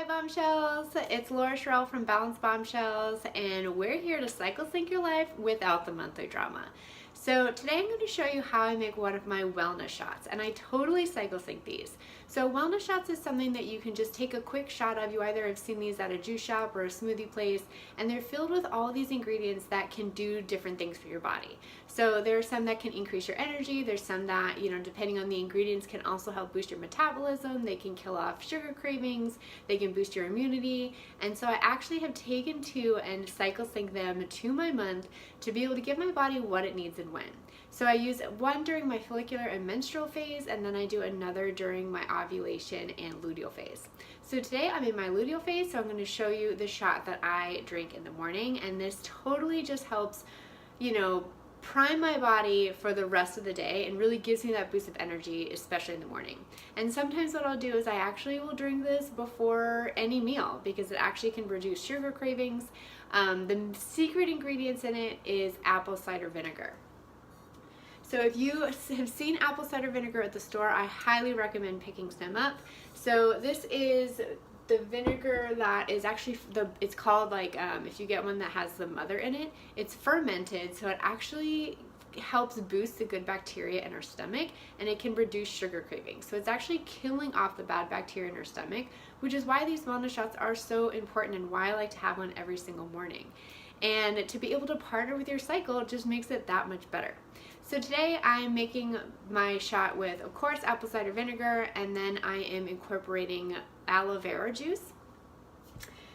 Hi Bombshells, it's Laura Sherrill from Balance Bombshells, and we're here to cycle sync your life without the monthly drama. So today I'm going to show you how I make one of my wellness shots, and I totally cycle sync these. So wellness shots is something that you can just take a quick shot of. You either have seen these at a juice shop or a smoothie place, and they're filled with all these ingredients that can do different things for your body. So there are some that can increase your energy, there's some that, depending on the ingredients, can also help boost your metabolism, they can kill off sugar cravings, they can boost your immunity, and so I actually have taken two and cycle sync them to my month to be able to give my body what it needs and when. So I use one during my follicular and menstrual phase, and then I do another during my ovulation and luteal phase. So today I'm in my luteal phase, so I'm going to show you the shot that I drink in the morning, and this totally just helps, prime my body for the rest of the day and really gives me that boost of energy, especially in the morning. And sometimes what I'll do is I actually will drink this before any meal because it actually can reduce sugar cravings. The secret ingredients in it is apple cider vinegar. So if you have seen apple cider vinegar at the store, I highly recommend picking some up. So this is the vinegar that is actually, it's called if you get one that has the mother in it, it's fermented, so it actually helps boost the good bacteria in our stomach, and it can reduce sugar cravings. So it's actually killing off the bad bacteria in our stomach, which is why these wellness shots are so important and why I like to have one every single morning. And to be able to partner with your cycle just makes it that much better. So today I'm making my shot with, of course, apple cider vinegar, and then I am incorporating aloe vera juice.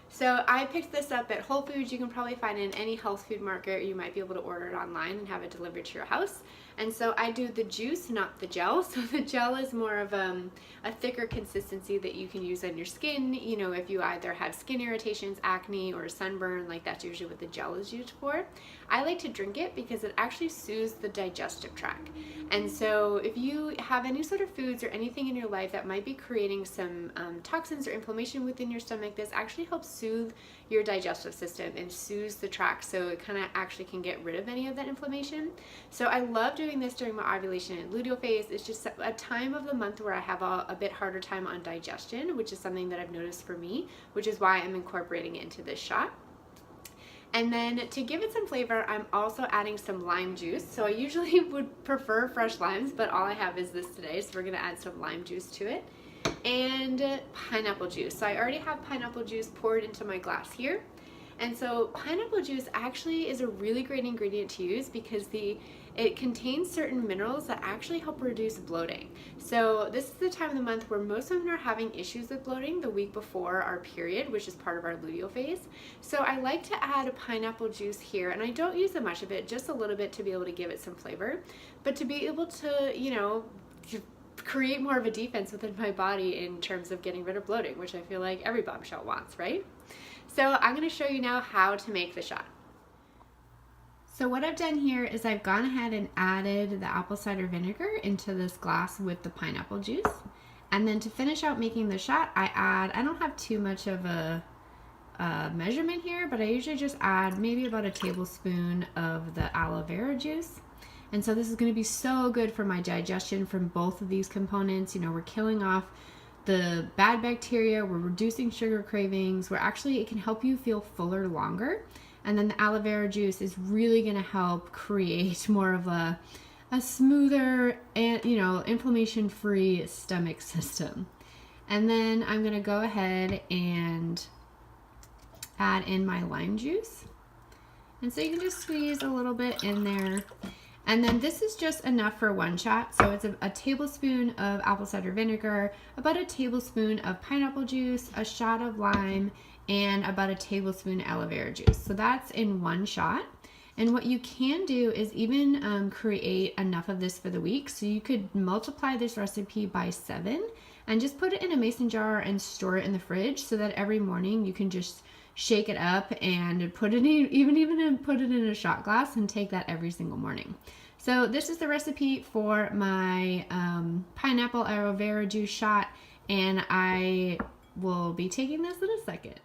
So I picked this up at Whole Foods. You can probably find it in any health food market. You might be able to order it online and have it delivered to your house. And so I do the juice, not the gel. So the gel is more of a thicker consistency that you can use on your skin. If you either have skin irritations, acne, or sunburn, that's usually what the gel is used for. I like to drink it because it actually soothes the digestive tract. And so if you have any sort of foods or anything in your life that might be creating some toxins or inflammation within your stomach, this actually helps soothe your digestive system and soothes the tract, so it kind of actually can get rid of any of that inflammation. So I love doing this during my ovulation and luteal phase. It's just a time of the month where I have a bit harder time on digestion, which is something that I've noticed for me, which is why I'm incorporating it into this shot. And then to give it some flavor, I'm also adding some lime juice. So I usually would prefer fresh limes, but all I have is this today, so we're gonna add some lime juice to it. And pineapple juice. So I already have pineapple juice poured into my glass here. And so pineapple juice actually is a really great ingredient to use because it contains certain minerals that actually help reduce bloating. So this is the time of the month where most women are having issues with bloating the week before our period, which is part of our luteal phase. So I like to add a pineapple juice here, and I don't use much of it, just a little bit to be able to give it some flavor, but to be able to, create more of a defense within my body in terms of getting rid of bloating, which I feel like every bombshell wants, right? So I'm going to show you now how to make the shot. So what I've done here is I've gone ahead and added the apple cider vinegar into this glass with the pineapple juice. And then to finish out making the shot, I don't have too much of a measurement here, but I usually just add maybe about a tablespoon of the aloe vera juice. And so this is going to be so good for my digestion from both of these components. We're killing off the bad bacteria, we're reducing sugar cravings, it can help you feel fuller longer. And then the aloe vera juice is really going to help create more of a smoother and, inflammation-free stomach system. And then I'm going to go ahead and add in my lime juice. And so you can just squeeze a little bit in there. And then this is just enough for one shot. So it's a tablespoon of apple cider vinegar, about a tablespoon of pineapple juice, a shot of lime, and about a tablespoon aloe vera juice. So that's in one shot. And what you can do is even create enough of this for the week. So you could multiply this recipe by 7 and just put it in a mason jar and store it in the fridge so that every morning you can just shake it up and put it in a shot glass and take that every single morning. So this is the recipe for my pineapple aloe vera juice shot, and I will be taking this in a second.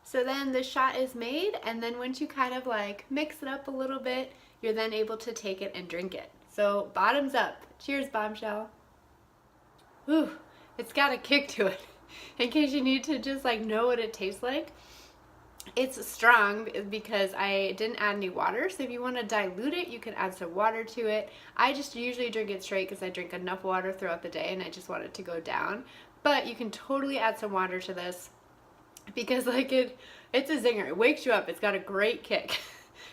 So then the shot is made, and then once you kind of mix it up a little bit, you're then able to take it and drink it. So bottoms up. Cheers, bombshell. Ooh, it's got a kick to it. in case you need to just like know what it tastes like. It's strong because I didn't add any water, so if you want to dilute it, you can add some water to it. I just usually drink it straight because I drink enough water throughout the day and I just want it to go down. But you can totally add some water to this because like it's a zinger. It wakes you up. It's got a great kick.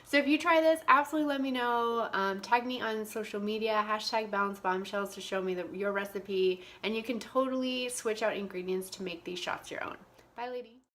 So if you try this, absolutely let me know. Tag me on social media, #BalanceBombshells to show me your recipe, and you can totally switch out ingredients to make these shots your own. Bye, ladies.